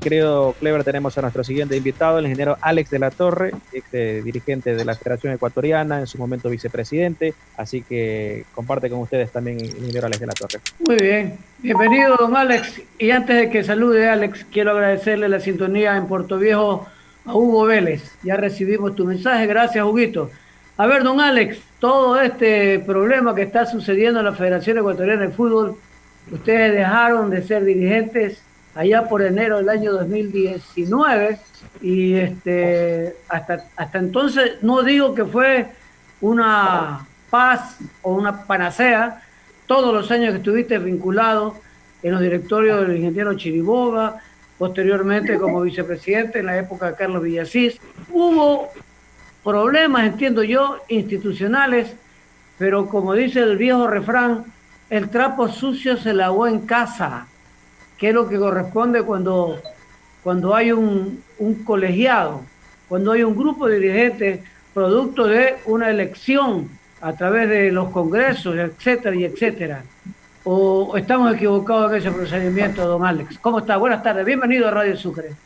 querido Clever, tenemos a nuestro siguiente invitado, el ingeniero Alex de la Torre, ex dirigente de la Federación Ecuatoriana, en su momento vicepresidente, así que comparte con ustedes también el ingeniero Alex de la Torre. Muy bien, bienvenido don Alex. Y antes de que salude Alex, quiero agradecerle la sintonía en Puerto Viejo a Hugo Vélez. Ya recibimos tu mensaje, gracias Huguito. A ver, don Alex, todo este problema que está sucediendo en la Federación Ecuatoriana de Fútbol, ustedes dejaron de ser dirigentes allá por enero del año 2019 y hasta entonces no digo que fue una paz o una panacea todos los años que estuviste vinculado en los directorios del ingeniero Chiriboga, posteriormente como vicepresidente en la época de Carlos Villasís. Hubo problemas, entiendo yo, institucionales, pero como dice el viejo refrán, el trapo sucio se lavó en casa, que es lo que corresponde cuando hay un colegiado, cuando hay un grupo de dirigentes producto de una elección a través de los congresos, etcétera y etcétera. ¿O estamos equivocados en ese procedimiento, don Alex? ¿Cómo está? Buenas tardes, bienvenido a Radio Sucre.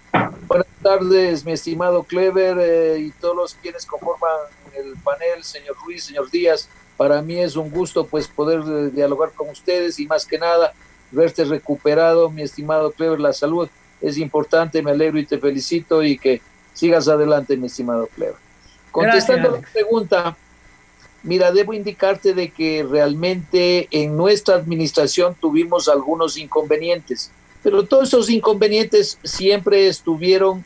Buenas tardes, mi estimado Clever, y todos los quienes conforman el panel, señor Ruiz, señor Díaz. Para mí es un gusto pues poder dialogar con ustedes y más que nada verte recuperado, mi estimado Clever. La salud es importante, me alegro y te felicito y que sigas adelante, mi estimado Clever. Contestando la pregunta, mira, debo indicarte de que realmente en nuestra administración tuvimos algunos inconvenientes, pero todos esos inconvenientes siempre estuvieron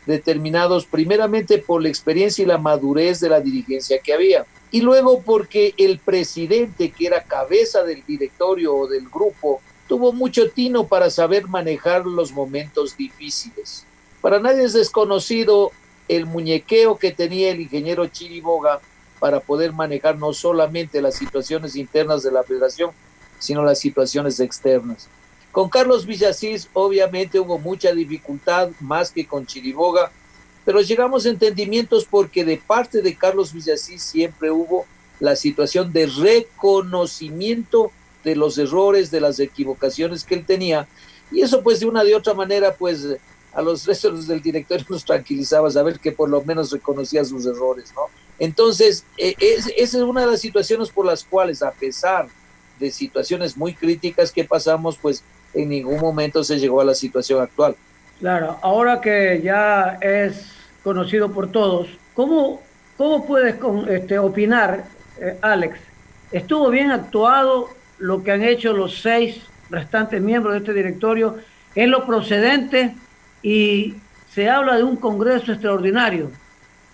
determinados primeramente por la experiencia y la madurez de la dirigencia que había, y luego porque el presidente, que era cabeza del directorio o del grupo, tuvo mucho tino para saber manejar los momentos difíciles. Para nadie es desconocido el muñequeo que tenía el ingeniero Chiriboga para poder manejar no solamente las situaciones internas de la federación, sino las situaciones externas. Con Carlos Villasís obviamente hubo mucha dificultad, más que con Chiriboga, pero llegamos a entendimientos porque de parte de Carlos Villasís siempre hubo la situación de reconocimiento de los errores, de las equivocaciones que él tenía, y eso pues de una de otra manera pues a los restos del directorio nos tranquilizaba saber que por lo menos reconocía sus errores, ¿no? Entonces, esa es una de las situaciones por las cuales, a pesar de situaciones muy críticas que pasamos, pues en ningún momento se llegó a la situación actual. Claro, ahora que ya es conocido por todos, ¿cómo puedes opinar, Alex? ¿Estuvo bien actuado lo que han hecho los 6 restantes miembros de este directorio? ¿Es lo procedente? Y se habla de un congreso extraordinario.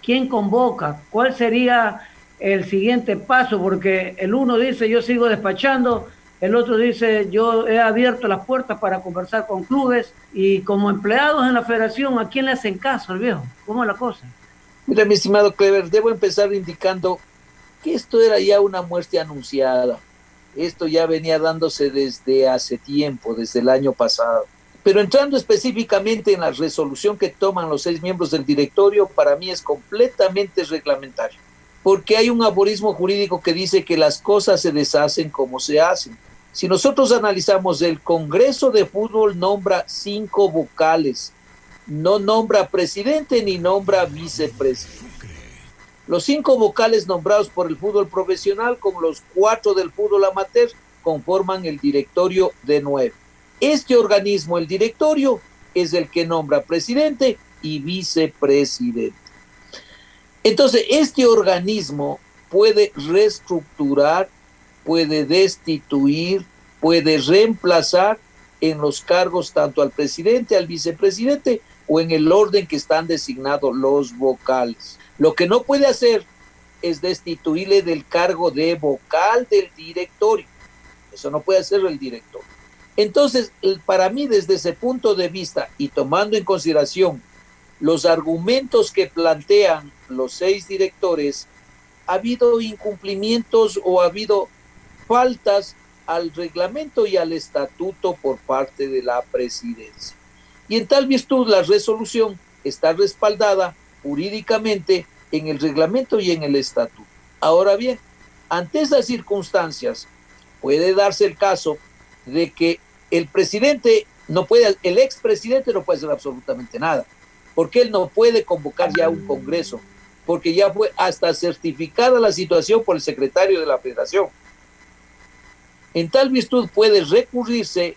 ¿Quién convoca? ¿Cuál sería el siguiente paso? Porque el uno dice yo sigo despachando, el otro dice yo he abierto las puertas para conversar con clubes, y como empleados en la federación, ¿a quién le hacen caso, el viejo? ¿Cómo es la cosa? Mira, mi estimado Clever, debo empezar indicando que esto era ya una muerte anunciada. Esto ya venía dándose desde hace tiempo, desde el año pasado. Pero entrando específicamente en la resolución que toman los 6 miembros del directorio, para mí es completamente reglamentario, porque hay un aforismo jurídico que dice que las cosas se deshacen como se hacen. Si nosotros analizamos, el Congreso de Fútbol nombra 5 vocales, no nombra presidente ni nombra vicepresidente. Los 5 vocales nombrados por el fútbol profesional, con los 4 del fútbol amateur, conforman el directorio de 9. Este organismo, el directorio, es el que nombra presidente y vicepresidente. Entonces, este organismo puede reestructurar, puede destituir, puede reemplazar en los cargos tanto al presidente, al vicepresidente o en el orden que están designados los vocales. Lo que no puede hacer es destituirle del cargo de vocal del directorio. Eso no puede hacer el director. Entonces, para mí, desde ese punto de vista y tomando en consideración los argumentos que plantean los 6 directores, ha habido incumplimientos o ha habido faltas al reglamento y al estatuto por parte de la presidencia. Y en tal virtud, la resolución está respaldada jurídicamente en el reglamento y en el estatuto. Ahora bien, ante esas circunstancias, puede darse el caso de que el presidente No puede, el expresidente no puede hacer absolutamente nada, porque él no puede convocar ya un congreso, porque ya fue hasta certificada la situación por el secretario de la Federación. En tal virtud puede recurrirse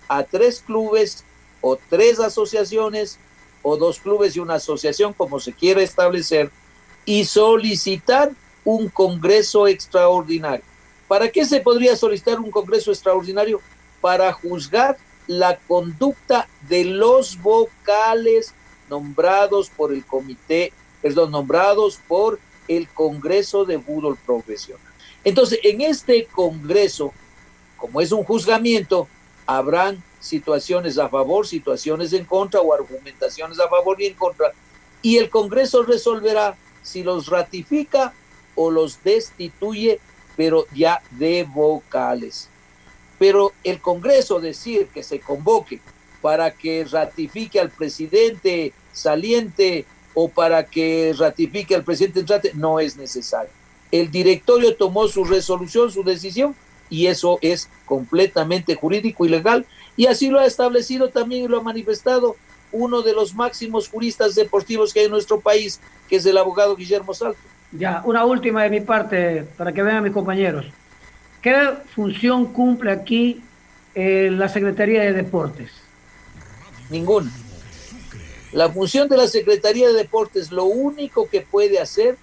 a 3 clubes o 3 asociaciones o 2 clubes y una asociación, como se quiera establecer, y solicitar un congreso extraordinario. ¿Para qué se podría solicitar un congreso extraordinario? Para juzgar la conducta de los vocales nombrados por el comité, nombrados por el Congreso de Fútbol Profesional. Entonces, en este congreso, como es un juzgamiento, habrán situaciones a favor, situaciones en contra o argumentaciones a favor y en contra, y el Congreso resolverá si los ratifica o los destituye, pero ya de vocales. Pero el Congreso decir que se convoque para que ratifique al presidente saliente o para que ratifique al presidente entrante no es necesario. El directorio tomó su resolución, su decisión, y eso es completamente jurídico y legal, y así lo ha establecido también y lo ha manifestado uno de los máximos juristas deportivos que hay en nuestro país, que es el abogado Guillermo Salto. Ya, una última de mi parte, para que vean mis compañeros. ¿Qué función cumple aquí la Secretaría de Deportes? Ninguna. La función de la Secretaría de Deportes, lo único que puede hacer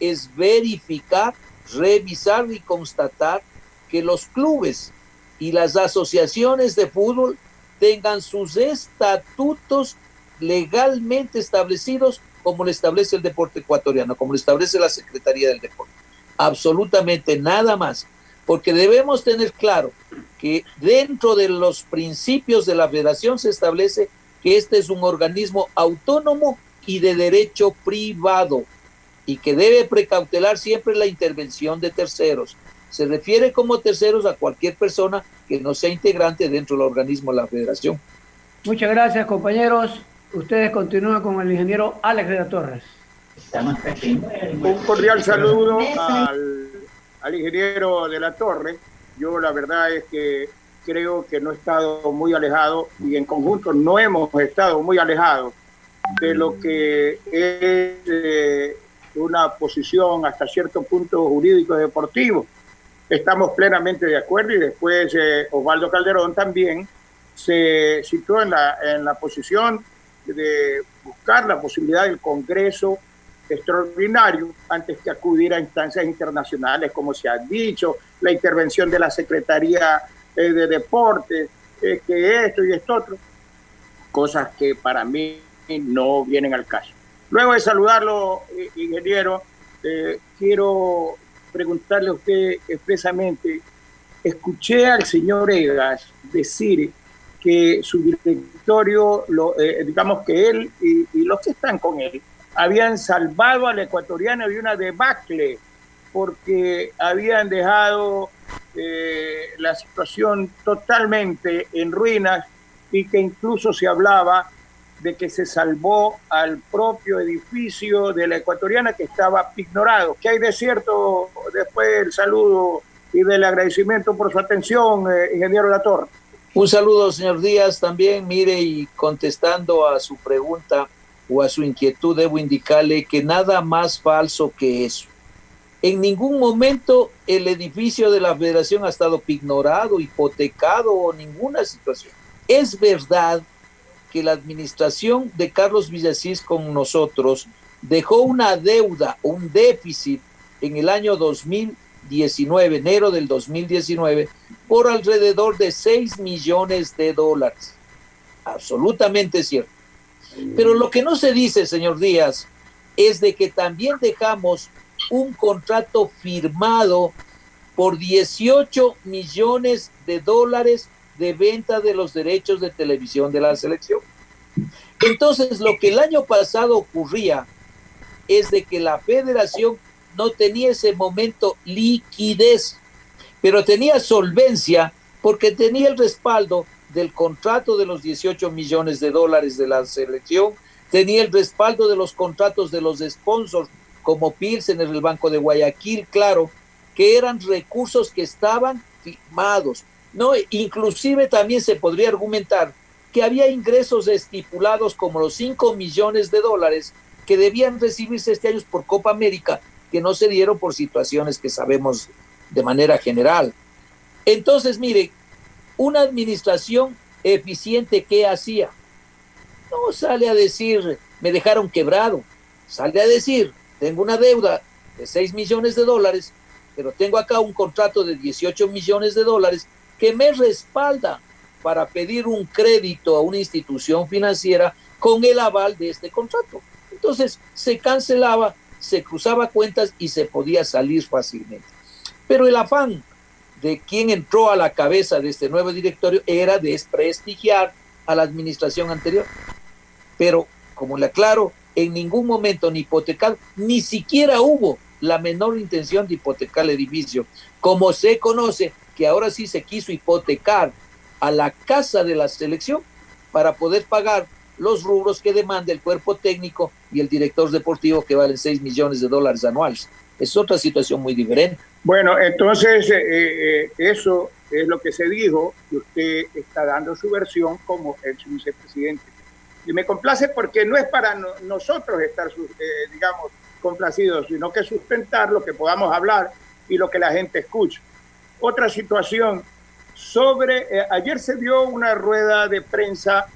es verificar, revisar y constatar que los clubes y las asociaciones de fútbol tengan sus estatutos legalmente establecidos como lo establece el deporte ecuatoriano, como lo establece la Secretaría del Deporte. Absolutamente nada más, porque debemos tener claro que dentro de los principios de la federación se establece que este es un organismo autónomo y de derecho privado y que debe precautelar siempre la intervención de terceros. Se refiere como terceros a cualquier persona que no sea integrante dentro del organismo de la federación. Muchas gracias, compañeros. Ustedes continúan con el ingeniero Alex de la Torre. Un cordial saludo al ingeniero de la Torre. Yo la verdad es que creo que no he estado muy alejado y en conjunto no hemos estado muy alejados de lo que es una posición hasta cierto punto jurídico deportivo. Estamos plenamente de acuerdo y después Osvaldo Calderón también se situó en la posición de buscar la posibilidad del Congreso extraordinario antes que acudir a instancias internacionales, como se ha dicho, la intervención de la Secretaría de Deportes, que esto y esto otro, cosas que para mí no vienen al caso. Luego de saludarlo, ingeniero, quiero preguntarle a usted expresamente, escuché al señor Egas decir que su directorio, digamos que él y los que están con él, habían salvado al ecuatoriano de una debacle porque habían dejado la situación totalmente en ruinas y que incluso se hablaba de que se salvó al propio edificio de la ecuatoriana que estaba ignorado. ¿Qué hay de cierto después del saludo y del agradecimiento por su atención, ingeniero Latorre? Un saludo, señor Díaz, también. Mire, y contestando a su pregunta o a su inquietud, debo indicarle que nada más falso que eso. En ningún momento el edificio de la Federación ha estado ignorado, hipotecado o ninguna situación. Es verdad que la administración de Carlos Villasís con nosotros dejó una deuda, un déficit en el año 2019, enero del 2019, por alrededor de $6 millones. Absolutamente cierto. Pero lo que no se dice, señor Díaz, es de que también dejamos un contrato firmado por $18 millones de venta de los derechos de televisión de la selección. Entonces, lo que el año pasado ocurría es de que la federación no tenía ese momento liquidez, pero tenía solvencia porque tenía el respaldo del contrato de los $18 millones de la selección, tenía el respaldo de los contratos de los sponsors como Pilsen, el Banco de Guayaquil, claro, que eran recursos que estaban firmados, ¿no? Inclusive también se podría argumentar que había ingresos estipulados como los 5 millones de dólares que debían recibirse este año por Copa América, que no se dieron por situaciones que sabemos de manera general. Entonces, mire, una administración eficiente, ¿qué hacía? No sale a decir, me dejaron quebrado, sale a decir, tengo una deuda de 6 millones de dólares, pero tengo acá un contrato de 18 millones de dólares que me respalda para pedir un crédito a una institución financiera con el aval de este contrato. Entonces se cancelaba, se cruzaba cuentas y se podía salir fácilmente. Pero el afán de quien entró a la cabeza de este nuevo directorio era desprestigiar a la administración anterior. Pero, como le aclaro, en ningún momento ni hipotecar, ni siquiera hubo la menor intención de hipotecar el edificio. Como se conoce que ahora sí se quiso hipotecar a la casa de la selección para poder pagar los rubros que demanda el cuerpo técnico y el director deportivo, que valen 6 millones de dólares anuales. Es otra situación muy diferente. Bueno, entonces eso es lo que se dijo, y usted está dando su versión como ex vicepresidente. Y me complace porque no es para nosotros estar, digamos, complacidos, sino que sustentar lo que podamos hablar y lo que la gente escucha. Otra situación sobre, ayer se dio una rueda de prensa,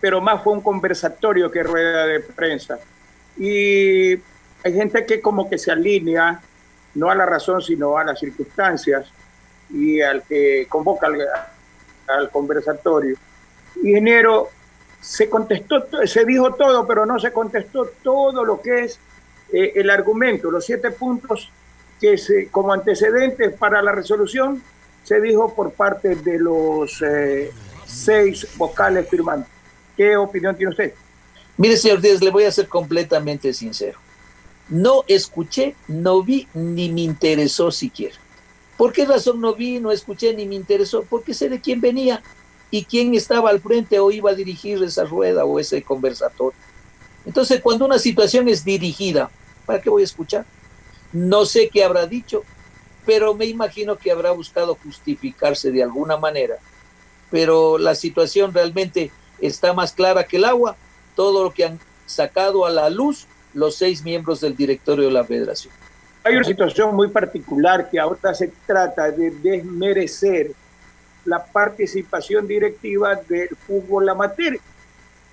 pero más fue un conversatorio que rueda de prensa. Y hay gente que como que se alinea, no a la razón, sino a las circunstancias, y al que convoca al conversatorio. Ingeniero, se contestó, se dijo todo, pero no se contestó todo lo que es el argumento, los 7 puntos que como antecedentes para la resolución se dijo por parte de los 6 vocales firmantes. ¿Qué opinión tiene usted? Mire, señor Díaz, le voy a ser completamente sincero. No escuché, no vi, ni me interesó siquiera. ¿Por qué razón no vi, no escuché, ni me interesó? Porque sé de quién venía y quién estaba al frente o iba a dirigir esa rueda o ese conversatorio. Entonces, cuando una situación es dirigida, ¿para qué voy a escuchar? No sé qué habrá dicho, pero me imagino que habrá buscado justificarse de alguna manera. Pero la situación realmente está más clara que el agua, todo lo que han sacado a la luz los 6 miembros del directorio de la federación. Hay una situación muy particular que ahora se trata de desmerecer la participación directiva del fútbol amateur.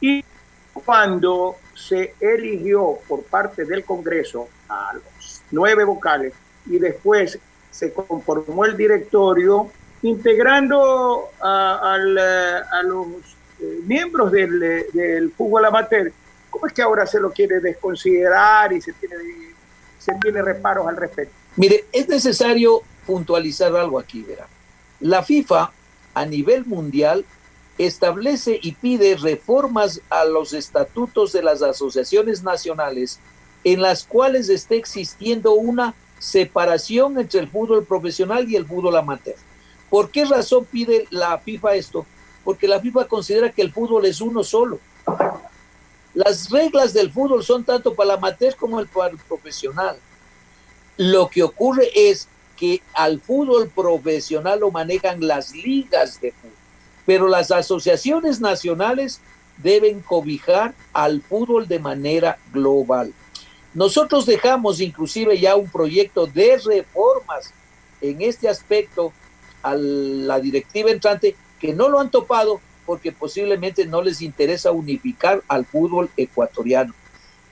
Y cuando se eligió por parte del Congreso a los 9 vocales y después se conformó el directorio integrando a los miembros del fútbol amateur, ¿cómo es que ahora se lo quiere desconsiderar y se tiene reparos al respecto? Mire, es necesario puntualizar algo aquí, verá. La FIFA a nivel mundial establece y pide reformas a los estatutos de las asociaciones nacionales en las cuales esté existiendo una separación entre el fútbol profesional y el fútbol amateur. ¿Por qué razón pide la FIFA esto? Porque la FIFA considera que el fútbol es uno solo. Las reglas del fútbol son tanto para el amateur como para el profesional. Lo que ocurre es que al fútbol profesional lo manejan las ligas de fútbol, pero las asociaciones nacionales deben cobijar al fútbol de manera global. Nosotros dejamos inclusive ya un proyecto de reformas en este aspecto a la directiva entrante, que no lo han topado porque posiblemente no les interesa unificar al fútbol ecuatoriano.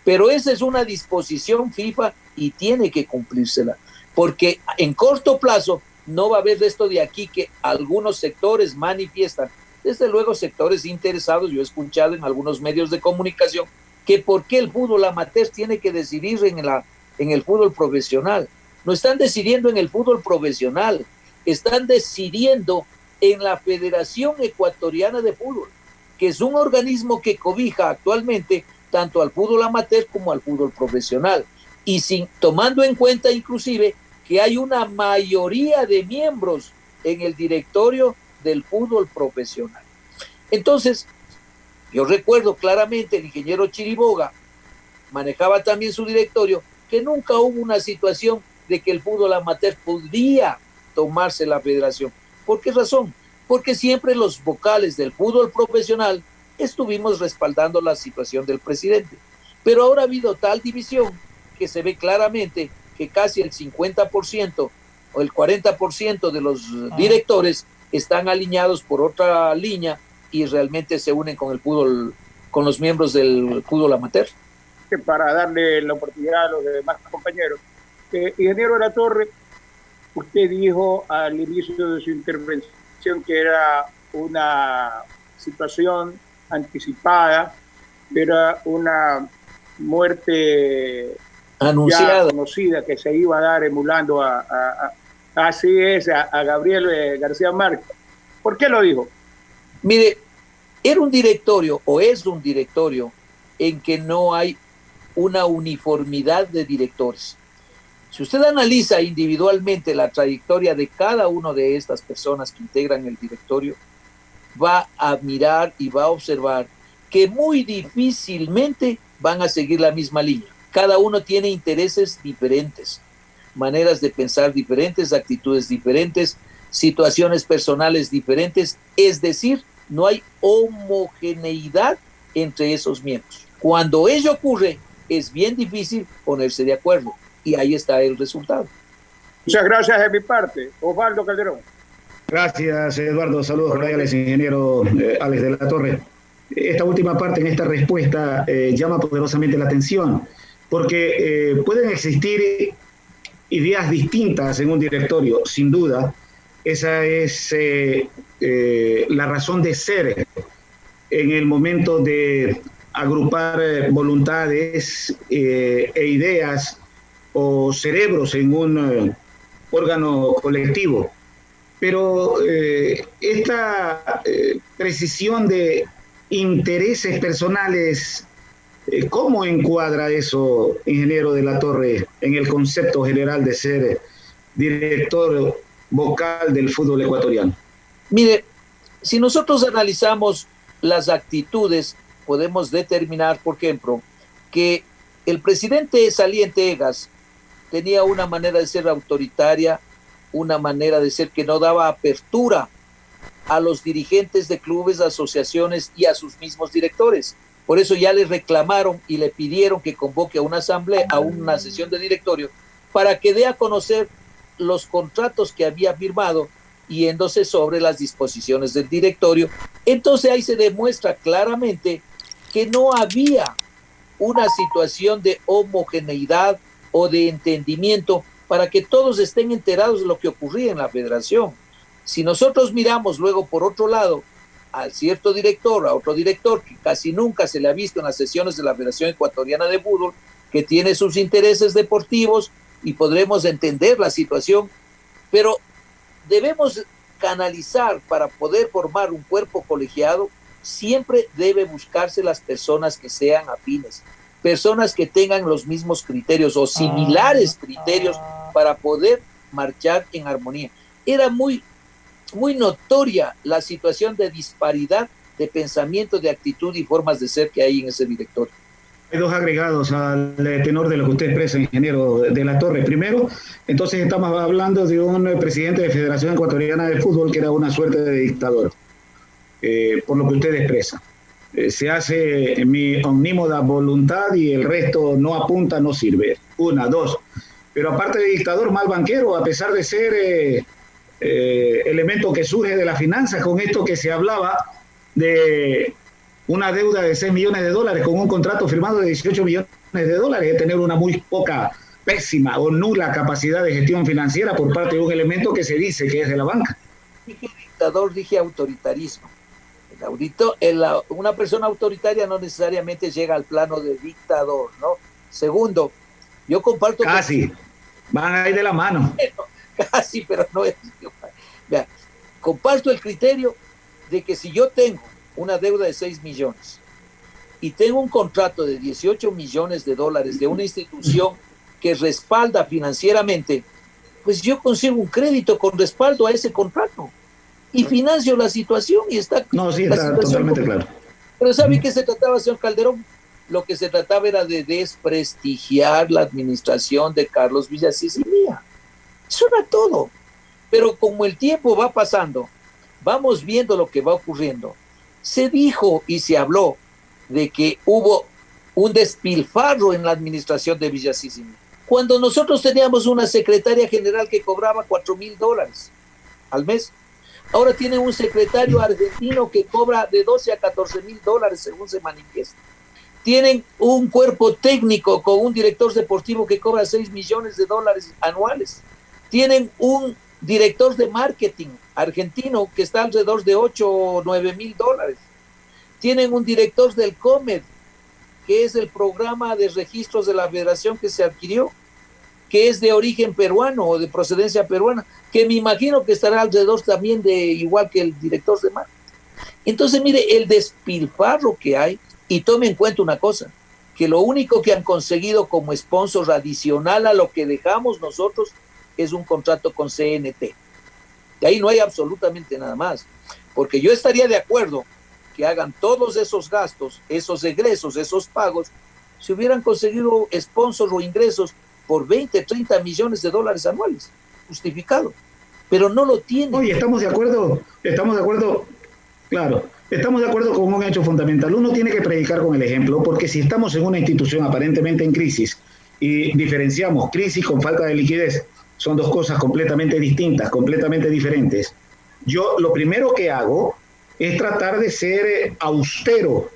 Pero esa es una disposición FIFA y tiene que cumplírsela, porque en corto plazo no va a haber esto de aquí que algunos sectores manifiestan, desde luego sectores interesados. Yo he escuchado en algunos medios de comunicación que por qué el fútbol amateur tiene que decidir en el fútbol profesional. No están decidiendo en el fútbol profesional, están decidiendo en la Federación Ecuatoriana de Fútbol, que es un organismo que cobija actualmente tanto al fútbol amateur como al fútbol profesional, y tomando en cuenta inclusive que hay una mayoría de miembros en el directorio del fútbol profesional. Entonces, yo recuerdo claramente el ingeniero Chiriboga manejaba también su directorio, que nunca hubo una situación de que el fútbol amateur podría tomarse la federación. ¿Por qué razón? Porque siempre los vocales del fútbol profesional estuvimos respaldando la situación del presidente. Pero ahora ha habido tal división que se ve claramente que casi el 50% o el 40% de los directores están alineados por otra línea y realmente se unen con el fútbol, con los miembros del fútbol amateur. Para darle la oportunidad a los demás compañeros. Ingeniero de la Torre, usted dijo al inicio de su intervención que era una situación anticipada, era una muerte anunciada, ya conocida que se iba a dar emulando así es, a Gabriel García Márquez. ¿Por qué lo dijo? Mire, era un directorio o es un directorio en que no hay una uniformidad de directores. Si usted analiza individualmente la trayectoria de cada una de estas personas que integran el directorio, va a mirar y va a observar que muy difícilmente van a seguir la misma línea. Cada uno tiene intereses diferentes, maneras de pensar diferentes, actitudes diferentes, situaciones personales diferentes, es decir, no hay homogeneidad entre esos miembros. Cuando ello ocurre, es bien difícil ponerse de acuerdo y ahí está el resultado. Muchas gracias de mi parte. Osvaldo Calderón. Gracias, Eduardo. Saludos cordiales, ingeniero Alex de la Torre. Esta última parte en esta respuesta llama poderosamente la atención, porque pueden existir ideas distintas en un directorio, sin duda. Esa es la razón de ser en el momento de agrupar voluntades e ideas o cerebros en un órgano colectivo. Pero esta precisión de intereses personales, ¿cómo encuadra eso, ingeniero de la Torre, en el concepto general de ser director vocal del fútbol ecuatoriano? Mire, si nosotros analizamos las actitudes, podemos determinar, por ejemplo, que el presidente saliente Egas tenía una manera de ser autoritaria, una manera de ser que no daba apertura a los dirigentes de clubes, asociaciones y a sus mismos directores. Por eso ya le reclamaron y le pidieron que convoque a una asamblea, a una sesión de directorio, para que dé a conocer los contratos que había firmado yéndose sobre las disposiciones del directorio. Entonces ahí se demuestra claramente que no había una situación de homogeneidad o de entendimiento para que todos estén enterados de lo que ocurría en la federación. Si nosotros miramos luego por otro lado al cierto director, a otro director que casi nunca se le ha visto en las sesiones de la Federación Ecuatoriana de Fútbol, que tiene sus intereses deportivos y podremos entender la situación, pero debemos canalizar para poder formar un cuerpo colegiado, siempre debe buscarse las personas que sean afines, personas que tengan los mismos criterios o similares criterios para poder marchar en armonía. Era muy notoria la situación de disparidad de pensamiento, de actitud y formas de ser que hay en ese directorio. Hay dos agregados al tenor de lo que usted expresa, ingeniero de la Torre. Primero, entonces estamos hablando de un presidente de Federación Ecuatoriana de Fútbol que era una suerte de dictador, por lo que usted expresa. Se hace mi omnímoda voluntad y el resto no apunta, no sirve. Una, dos. Pero aparte de dictador, mal banquero, a pesar de ser elemento que surge de las finanzas, con esto que se hablaba de una deuda de $6 millones con un contrato firmado de $18 millones, de tener una muy poca, pésima o nula capacidad de gestión financiera por parte de un elemento que se dice que es de la banca. Dije dictador, dije autoritarismo. Una persona autoritaria no necesariamente llega al plano de dictador, ¿no? Segundo, yo comparto... Casi, van ahí de la mano. Casi, pero no es... Vea, comparto el criterio de que si yo tengo una deuda de 6 millones y tengo un contrato de $18 millones de una institución que respalda financieramente, pues yo consigo un crédito con respaldo a ese contrato y financio la situación y está... No, sí, está totalmente claro. Pero ¿sabe qué se trataba, señor Calderón? Lo que se trataba era de desprestigiar la administración de Carlos Villasís y mía. Eso era todo. Pero como el tiempo va pasando, vamos viendo lo que va ocurriendo. Se dijo y se habló de que hubo un despilfarro en la administración de Villasísimo, cuando nosotros teníamos una secretaria general que cobraba $4,000 al mes. Ahora tienen un secretario argentino que cobra de 12 a $14,000 según se manifiesta. Tienen un cuerpo técnico con un director deportivo que cobra $6 millones anuales. Tienen un director de marketing argentino que está alrededor de 8 o 9 mil dólares. Tienen un director del COMED, que es el programa de registros de la federación que se adquirió, que es de origen peruano o de procedencia peruana, que me imagino que estará alrededor también de igual que el director de marketing. Entonces, mire, el despilfarro que hay, y tome en cuenta una cosa, que lo único que han conseguido como sponsor adicional a lo que dejamos nosotros es un contrato con CNT. De ahí no hay absolutamente nada más, porque yo estaría de acuerdo que hagan todos esos gastos, esos egresos, esos pagos, si hubieran conseguido sponsors o ingresos por 20, 30 millones de dólares anuales, justificado, pero no lo tienen. Oye, estamos de acuerdo, claro, estamos de acuerdo con un hecho fundamental. Uno tiene que predicar con el ejemplo, porque si estamos en una institución aparentemente en crisis y diferenciamos crisis con falta de liquidez, son dos cosas completamente distintas, completamente diferentes. Yo lo primero que hago es tratar de ser austero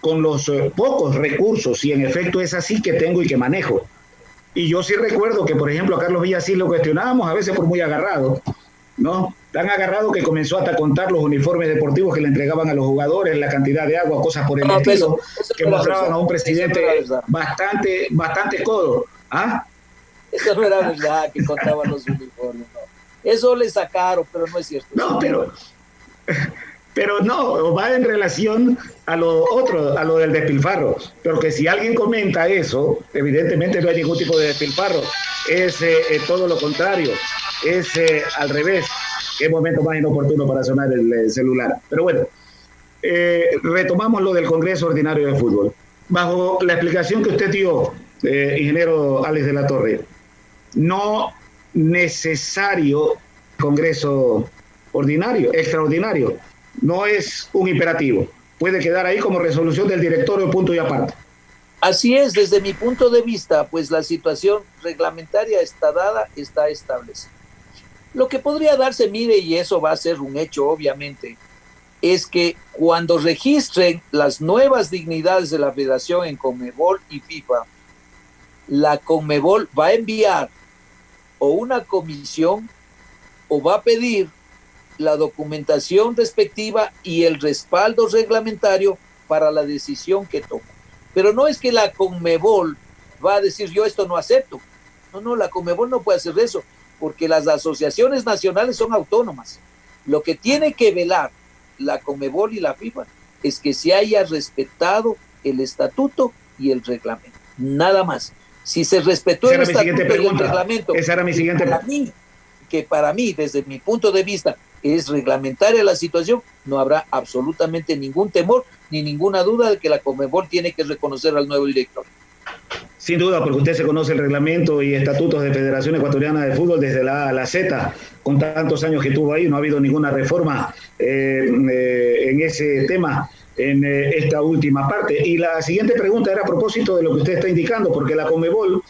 con los pocos recursos, y en efecto es así que tengo y que manejo. Y yo sí recuerdo que, por ejemplo, a Carlos Villasí lo cuestionábamos a veces por muy agarrado, ¿no? Tan agarrado que comenzó hasta a contar los uniformes deportivos que le entregaban a los jugadores, la cantidad de agua, cosas por el estilo, que mostraban a un presidente bastante codo. ¿Ah? Eso no era verdad, que contaban los uniformes, no. Eso le sacaron, pero no es cierto. No, pero no, va en relación a lo otro, a lo del despilfarro. Pero que si alguien comenta eso, evidentemente no hay ningún tipo de despilfarro. Es todo lo contrario, es al revés. Qué momento más inoportuno para sonar el celular. Pero bueno, retomamos lo del Congreso Ordinario de Fútbol. Bajo la explicación que usted dio, ingeniero Alex de la Torre, no necesario Congreso ordinario, extraordinario, no es un imperativo, puede quedar ahí como resolución del directorio, punto y aparte. Así es, desde mi punto de vista, pues la situación reglamentaria está dada, está establecida. Lo que podría darse, mire, y eso va a ser un hecho obviamente, es que cuando registren las nuevas dignidades de la federación en CONMEBOL y FIFA, la CONMEBOL va a enviar o una comisión o va a pedir la documentación respectiva y el respaldo reglamentario para la decisión que tome. Pero no es que la CONMEBOL va a decir yo esto no acepto. No, la CONMEBOL no puede hacer eso, porque las asociaciones nacionales son autónomas. Lo que tiene que velar la CONMEBOL y la FIFA es que se haya respetado el estatuto y el reglamento. Nada más. Si se respetó el estatuto y el reglamento, esa era mi siguiente pregunta. Para mí, desde mi punto de vista, es reglamentaria la situación, no habrá absolutamente ningún temor ni ninguna duda de que la CONMEBOL tiene que reconocer al nuevo director. Sin duda, porque usted se conoce el reglamento y estatutos de Federación Ecuatoriana de Fútbol desde la A a la Z, con tantos años que tuvo ahí, no ha habido ninguna reforma en ese tema en esta última parte. Y la siguiente pregunta era a propósito de lo que usted está indicando, porque la CONMEBOL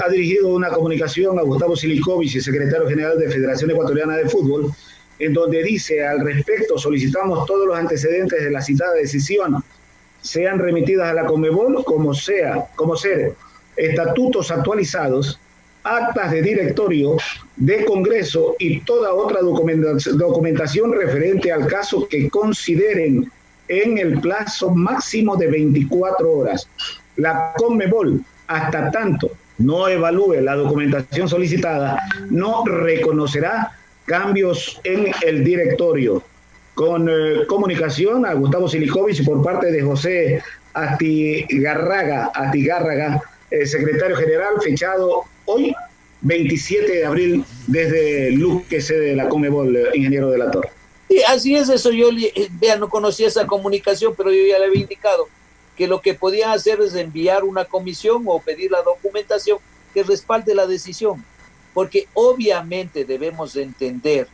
ha dirigido una comunicación a Gustavo Silikovich, el secretario general de Federación Ecuatoriana de Fútbol, en donde dice al respecto: solicitamos todos los antecedentes de la citada decisión sean remitidas a la CONMEBOL como ser estatutos actualizados, actas de directorio, de congreso y toda otra documentación referente al caso que consideren en el plazo máximo de 24 horas. La CONMEBOL, hasta tanto no evalúe la documentación solicitada, no reconocerá cambios en el directorio. Con comunicación a Gustavo Silikovich por parte de José Astigarraga, secretario general, fechado hoy, 27 de abril, desde Luque, sede de la CONMEBOL, ingeniero de la Torre. Sí, así es eso. Yo no conocía esa comunicación, pero yo ya le había indicado que lo que podían hacer es enviar una comisión o pedir la documentación que respalde la decisión, porque obviamente debemos entender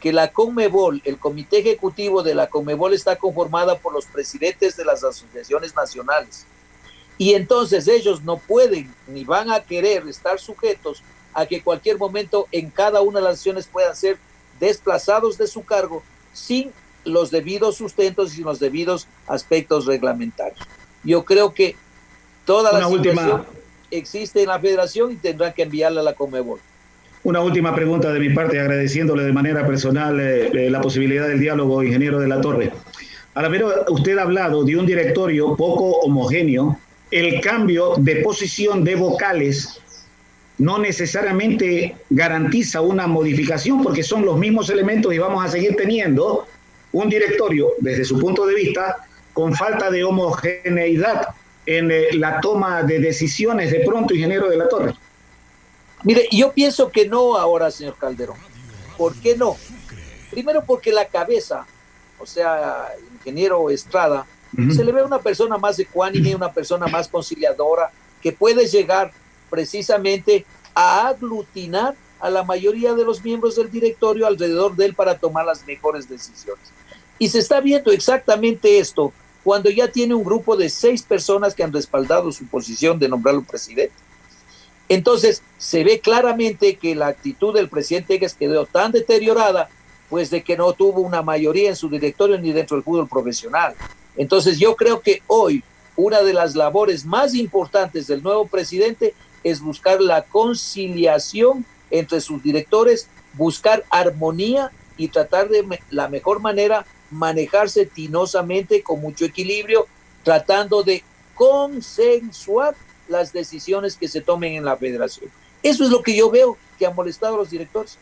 que la CONMEBOL, el comité ejecutivo de la CONMEBOL está conformada por los presidentes de las asociaciones nacionales. Y entonces ellos no pueden ni van a querer estar sujetos a que cualquier momento en cada una de las naciones puedan ser desplazados de su cargo sin los debidos sustentos y sin los debidos aspectos reglamentarios. Yo creo que toda la situación existe en la federación y tendrán que enviarla a la CONMEBOL. Una última pregunta de mi parte, agradeciéndole de manera personal la posibilidad del diálogo, ingeniero de la Torre. Al haber usted hablado de un directorio poco homogéneo, el cambio de posición de vocales no necesariamente garantiza una modificación porque son los mismos elementos y vamos a seguir teniendo un directorio, desde su punto de vista, con falta de homogeneidad en la toma de decisiones de pronto, ingeniero de la Torre. Mire, yo pienso que no ahora, señor Calderón. ¿Por qué no? Primero porque la cabeza, o sea, el ingeniero Estrada, se le ve una persona más ecuánime, una persona más conciliadora, que puede llegar precisamente a aglutinar a la mayoría de los miembros del directorio alrededor de él para tomar las mejores decisiones. Y se está viendo exactamente esto cuando ya tiene un grupo de 6 personas que han respaldado su posición de nombrarlo presidente. Entonces, se ve claramente que la actitud del presidente Egues quedó tan deteriorada, pues de que no tuvo una mayoría en su directorio ni dentro del fútbol profesional. Entonces, yo creo que hoy una de las labores más importantes del nuevo presidente es buscar la conciliación entre sus directores, buscar armonía y tratar de la mejor manera manejarse tinosamente, con mucho equilibrio, tratando de consensuar las decisiones que se tomen en la federación. Eso es lo que yo veo que ha molestado a los directores.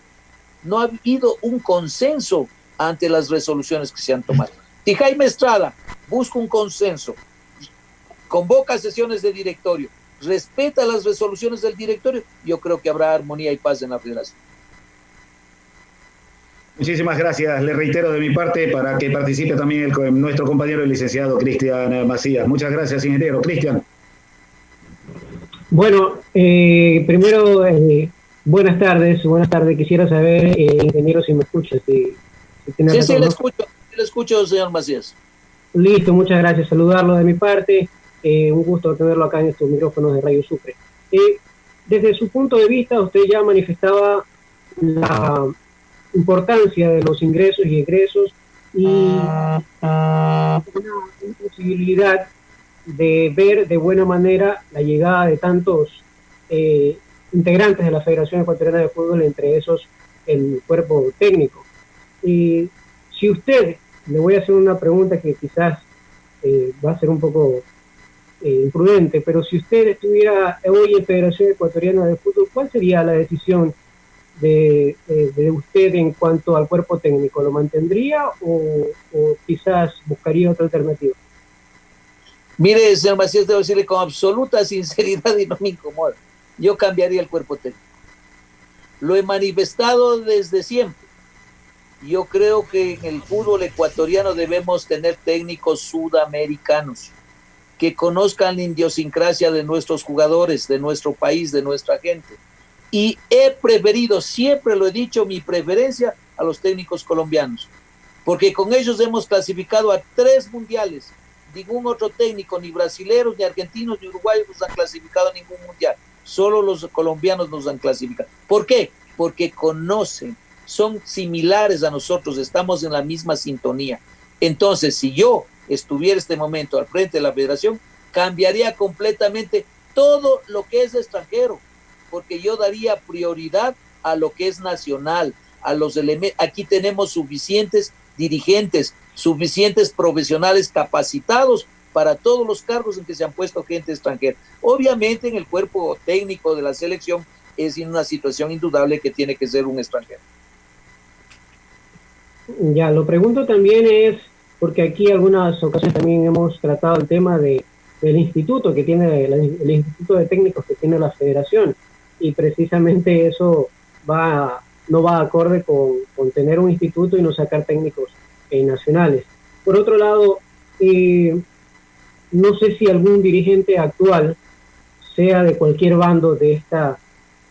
No ha habido un consenso ante las resoluciones que se han tomado. Si Jaime Estrada busca un consenso, convoca sesiones de directorio, respeta las resoluciones del directorio, yo creo que habrá armonía y paz en la federación. Muchísimas gracias. Le reitero de mi parte para que participe también nuestro compañero el licenciado Cristian Macías. Muchas gracias, ingeniero. Cristian. Bueno, primero, buenas tardes. Quisiera saber, ingeniero, si me escucha. Si tiene sí, le escucho, señor Macías. Listo, muchas gracias. Saludarlo de mi parte. Un gusto tenerlo acá en estos micrófonos de Radio Sucre. Desde su punto de vista, usted ya manifestaba la importancia de los ingresos y egresos y una posibilidad de ver de buena manera la llegada de tantos integrantes de la Federación Ecuatoriana de Fútbol, entre esos el cuerpo técnico. Y si usted, le voy a hacer una pregunta que quizás va a ser un poco imprudente, pero si usted estuviera hoy en Federación Ecuatoriana de Fútbol, ¿cuál sería la decisión de usted en cuanto al cuerpo técnico? ¿Lo mantendría o quizás buscaría otra alternativa? Mire, señor Macías, debo decirle con absoluta sinceridad y no me incomoda. Yo cambiaría el cuerpo técnico. Lo he manifestado desde siempre. Yo creo que en el fútbol ecuatoriano debemos tener técnicos sudamericanos que conozcan la idiosincrasia de nuestros jugadores, de nuestro país, de nuestra gente. Y he preferido, siempre lo he dicho, mi preferencia a los técnicos colombianos, porque con ellos hemos clasificado a 3 mundiales. Ningún otro técnico, ni brasileños, ni argentinos, ni uruguayos nos han clasificado a ningún mundial. Solo los colombianos nos han clasificado. ¿Por qué? Porque conocen, son similares a nosotros, estamos en la misma sintonía. Entonces, si yo estuviera este momento al frente de la federación, cambiaría completamente todo lo que es extranjero, porque yo daría prioridad a lo que es nacional, a los elementos. Aquí tenemos suficientes dirigentes, suficientes profesionales capacitados para todos los cargos en que se han puesto gente extranjera. Obviamente en el cuerpo técnico de la selección es una situación indudable que tiene que ser un extranjero. Ya, lo pregunto también es, porque aquí algunas ocasiones también hemos tratado el tema del instituto que tiene, el instituto de técnicos que tiene la federación, y precisamente eso no va acorde con tener un instituto y no sacar técnicos nacionales. Por otro lado, no sé si algún dirigente actual, sea de cualquier bando de esta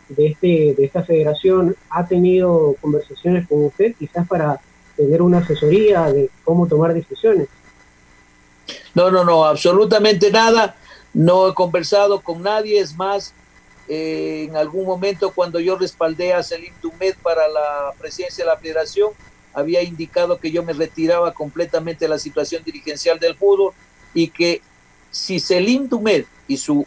de esta federación ha tenido conversaciones con usted, quizás para tener una asesoría de cómo tomar decisiones? No, absolutamente nada. No he conversado con nadie. Es más, en algún momento cuando yo respaldé a Selim Dumed para la presidencia de la federación, había indicado que yo me retiraba completamente de la situación dirigencial del fútbol y que si Selim Dumed y su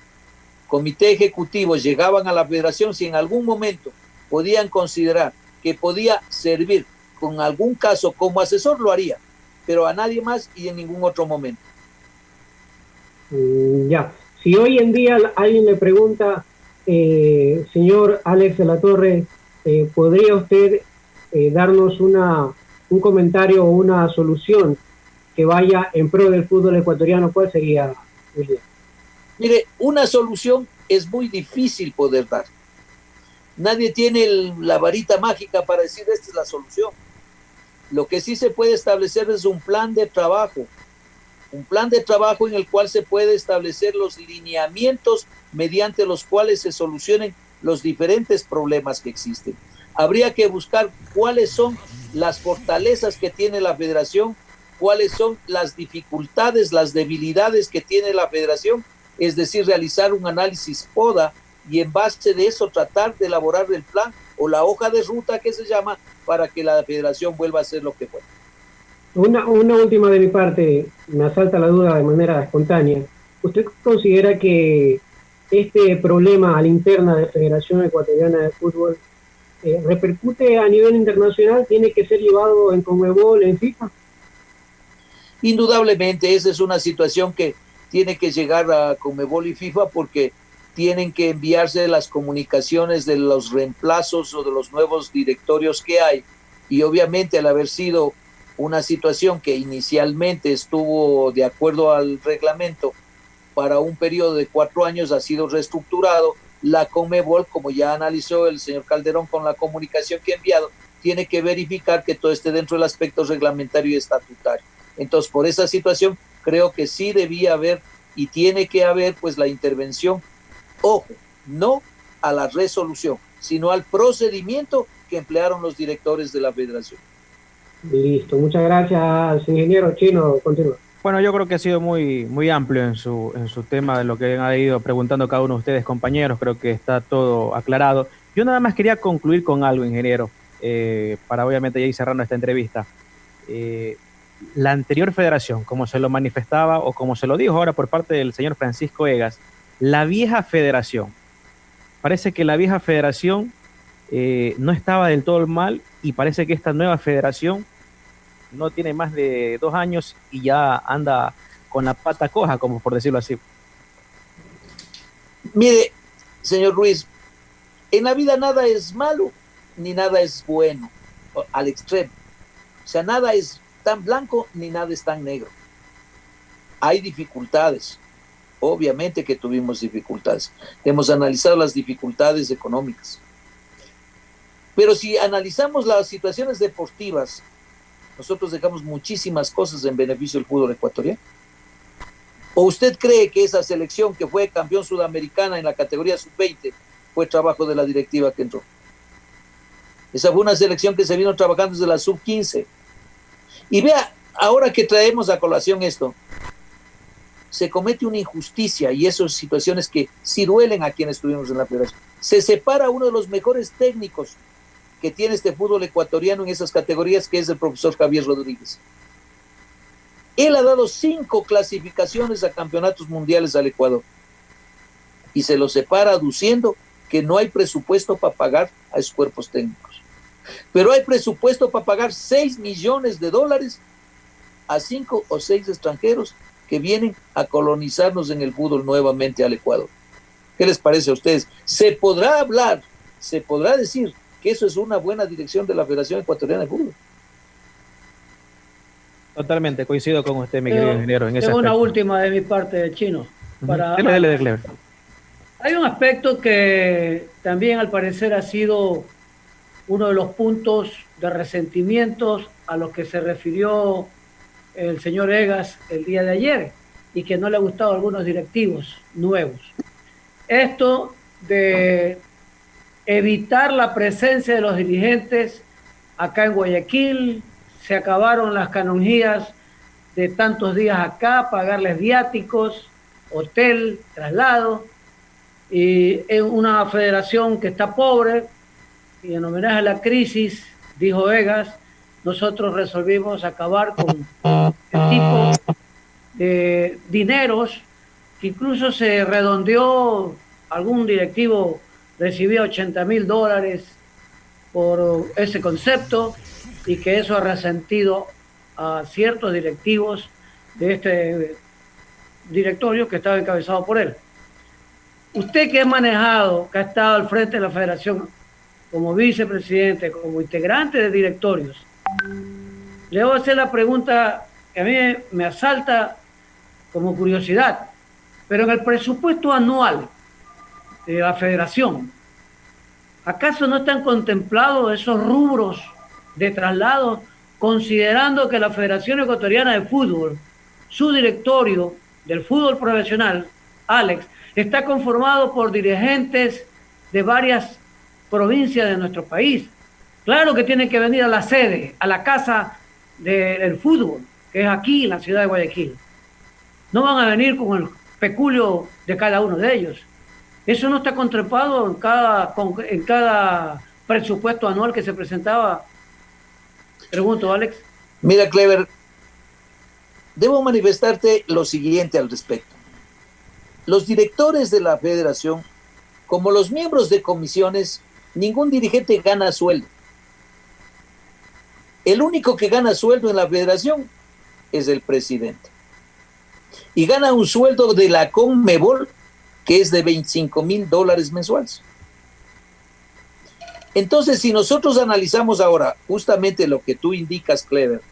comité ejecutivo llegaban a la federación, si en algún momento podían considerar que podía servir con algún caso como asesor, lo haría, pero a nadie más y en ningún otro momento. Ya, si hoy en día alguien le pregunta, señor Alex de la Torre, ¿podría usted darnos un comentario o una solución que vaya en pro del fútbol ecuatoriano? ¿Cuál sería, William? Mire, una solución es muy difícil poder dar. Nadie tiene la varita mágica para decir esta es la solución. Lo que sí se puede establecer es un plan de trabajo en el cual se puede establecer los lineamientos mediante los cuales se solucionen los diferentes problemas que existen. Habría que buscar cuáles son las fortalezas que tiene la federación, cuáles son las dificultades, las debilidades que tiene la federación, es decir, realizar un análisis PODA y en base de eso tratar de elaborar el plan o la hoja de ruta que se llama para que la federación vuelva a ser lo que fue. Una última de mi parte, me asalta la duda de manera espontánea. ¿Usted considera que este problema a la interna de la Federación Ecuatoriana de Fútbol repercute a nivel internacional? ¿Tiene que ser llevado en CONMEBOL, en FIFA? Indudablemente, esa es una situación que tiene que llegar a CONMEBOL y FIFA porque tienen que enviarse las comunicaciones de los reemplazos o de los nuevos directorios que hay. Y obviamente al haber sido una situación que inicialmente estuvo de acuerdo al reglamento para un periodo de 4 años, ha sido reestructurado. La CONMEBOL, como ya analizó el señor Calderón con la comunicación que ha enviado, tiene que verificar que todo esté dentro del aspecto reglamentario y estatutario. Entonces, por esa situación, creo que sí debía haber y tiene que haber pues la intervención, ojo, no a la resolución, sino al procedimiento que emplearon los directores de la federación. Listo, muchas gracias, ingeniero Chino. Continúa. Bueno, yo creo que ha sido muy amplio en su tema de lo que han ido preguntando cada uno de ustedes, compañeros. Creo que está todo aclarado. Yo nada más quería concluir con algo, ingeniero, para obviamente ya ir cerrando esta entrevista. La anterior federación, como se lo manifestaba o como se lo dijo ahora por parte del señor Francisco Egas, la vieja federación, parece que la vieja federación no estaba del todo mal y parece que esta nueva federación no tiene más de 2 años y ya anda con la pata coja, como por decirlo así. Mire, señor Ruiz, en la vida nada es malo ni nada es bueno al extremo. O sea, nada es tan blanco ni nada es tan negro. Hay dificultades. Obviamente que tuvimos dificultades. Hemos analizado las dificultades económicas. Pero si analizamos las situaciones deportivas, nosotros dejamos muchísimas cosas en beneficio del fútbol ecuatoriano. ¿O usted cree que esa selección que fue campeón sudamericana en la categoría sub-20 fue trabajo de la directiva que entró? Esa fue una selección que se vino trabajando desde la sub-15. Y vea, ahora que traemos a colación esto, se comete una injusticia y esas situaciones que sí duelen a quienes estuvimos en la federación. Se separa uno de los mejores técnicos que tiene este fútbol ecuatoriano en esas categorías, que es el profesor Javier Rodríguez. Él ha dado 5 clasificaciones a campeonatos mundiales al Ecuador y se lo separa aduciendo que no hay presupuesto para pagar a esos cuerpos técnicos. Pero hay presupuesto para pagar $6 millones a 5 o 6 extranjeros que vienen a colonizarnos en el fútbol nuevamente al Ecuador. ¿Qué les parece a ustedes? ¿Se podrá hablar, se podrá decir que eso es una buena dirección de la Federación Ecuatoriana de Fútbol? Totalmente, coincido con usted, mi querido ingeniero. En ese una aspecto. última de mi parte, Chino. Dele. Hay un aspecto que también al parecer ha sido uno de los puntos de resentimientos a los que se refirió el señor Egas el día de ayer y que no le ha gustado a algunos directivos nuevos. Esto de evitar la presencia de los dirigentes acá en Guayaquil, se acabaron las canonjías de tantos días acá, pagarles viáticos, hotel, traslado, y en una federación que está pobre, y en homenaje a la crisis, dijo Vegas, nosotros resolvimos acabar con el tipo de dineros, que incluso se redondeó, algún directivo recibía $80,000 por ese concepto, y que eso ha resentido a ciertos directivos de este directorio que estaba encabezado por él. Usted que ha manejado, que ha estado al frente de la federación como vicepresidente, como integrante de directorios, le voy a hacer la pregunta que a mí me asalta como curiosidad, pero en el presupuesto anual de la federación, ¿acaso no están contemplados esos rubros de traslado, considerando que la Federación Ecuatoriana de Fútbol, su directorio del fútbol profesional, Alex, está conformado por dirigentes de varias provincias de nuestro país? Claro que tienen que venir a la sede, a la casa del fútbol, que es aquí en la ciudad de Guayaquil. No van a venir con el peculio de cada uno de ellos. Eso no está contemplado en cada presupuesto anual que se presentaba. Pregunto, Alex. Mira, Clever, debo manifestarte lo siguiente al respecto. Los directores de la federación, como los miembros de comisiones, ningún dirigente gana sueldo. El único que gana sueldo en la federación es el presidente. Y gana un sueldo de la Conmebol que es de $25,000 mensuales. Entonces, si nosotros analizamos ahora justamente lo que tú indicas, Clever,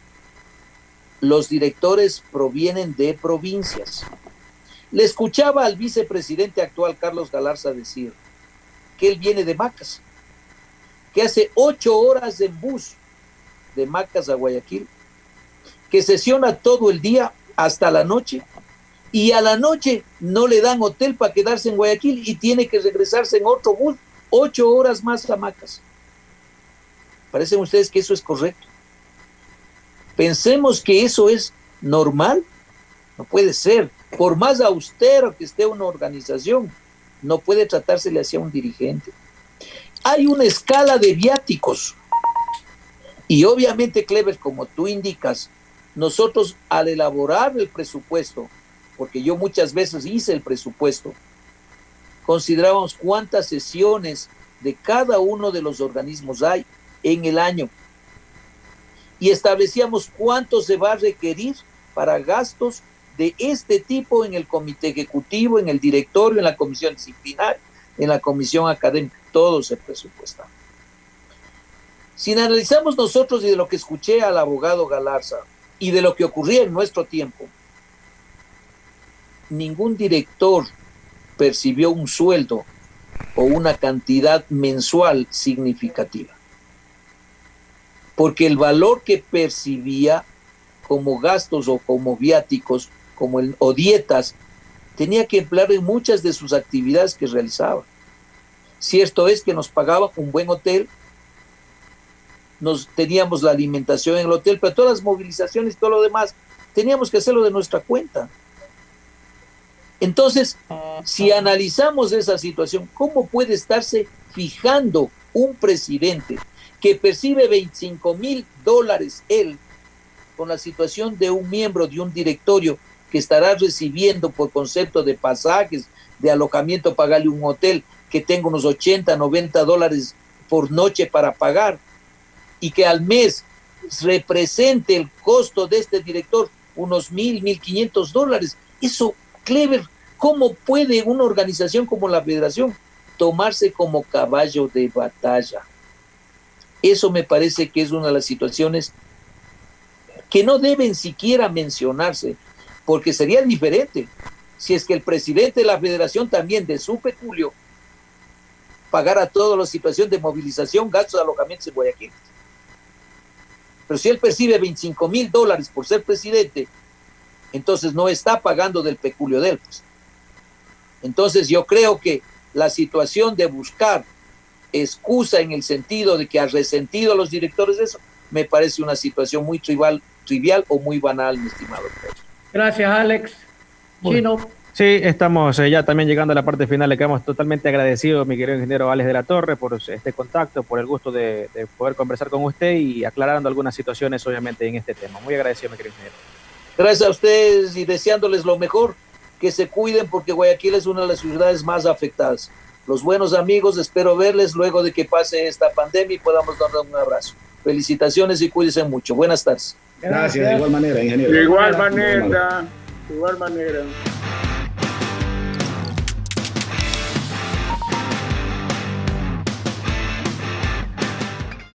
los directores provienen de provincias. Le escuchaba al vicepresidente actual, Carlos Galarza, decir que él viene de Macas, que hace 8 horas en bus de Macas a Guayaquil, que sesiona todo el día hasta la noche, y a la noche no le dan hotel para quedarse en Guayaquil y tiene que regresarse en otro bus 8 horas más a Macas. ¿Parecen ustedes que eso es correcto? Pensemos que eso es normal. No puede ser. Por más austero que esté una organización, no puede tratársele hacia un dirigente. Hay una escala de viáticos. Y obviamente, Clever, como tú indicas, nosotros al elaborar el presupuesto, porque yo muchas veces hice el presupuesto, considerábamos cuántas sesiones de cada uno de los organismos hay en el año y establecíamos cuánto se va a requerir para gastos de este tipo en el comité ejecutivo, en el directorio, en la comisión disciplinaria, en la comisión académica, todo se presupuesta. Si analizamos nosotros y de lo que escuché al abogado Galarza y de lo que ocurría en nuestro tiempo, ningún director percibió un sueldo o una cantidad mensual significativa, porque el valor que percibía como gastos o como viáticos o dietas tenía que emplear en muchas de sus actividades que realizaba. Cierto es que nos pagaban un buen hotel, teníamos la alimentación en el hotel, pero todas las movilizaciones y todo lo demás teníamos que hacerlo de nuestra cuenta. Entonces, si analizamos esa situación, ¿cómo puede estarse fijando un presidente que percibe $25,000 él con la situación de un miembro de un directorio que estará recibiendo por concepto de pasajes, de alojamiento, pagarle un hotel que tenga unos $80, $90 por noche para pagar y que al mes represente el costo de este director unos $1,000, $1,500? Eso, Clever, ¿cómo puede una organización como la Federación tomarse como caballo de batalla? Eso me parece que es una de las situaciones que no deben siquiera mencionarse, porque sería diferente si es que el presidente de la Federación también de su peculio pagara toda la situación de movilización, gastos de alojamiento en Guayaquil. Pero si él percibe $25,000 por ser presidente, entonces no está pagando del peculio de él, pues. Entonces yo creo que la situación de buscar excusa en el sentido de que ha resentido a los directores de eso, me parece una situación muy trivial o muy banal, mi estimado. Gracias, Alex. Chino. Sí, estamos ya también llegando a la parte final. Le quedamos totalmente agradecidos, mi querido ingeniero Alex de la Torre, por este contacto, por el gusto de poder conversar con usted y aclarando algunas situaciones, obviamente, en este tema. Muy agradecido, mi querido ingeniero. Gracias a ustedes y deseándoles lo mejor, que se cuiden porque Guayaquil es una de las ciudades más afectadas. Los buenos amigos, espero verles luego de que pase esta pandemia y podamos darles un abrazo. Felicitaciones y cuídense mucho. Buenas tardes. Gracias, de igual manera, ingeniero. De igual manera.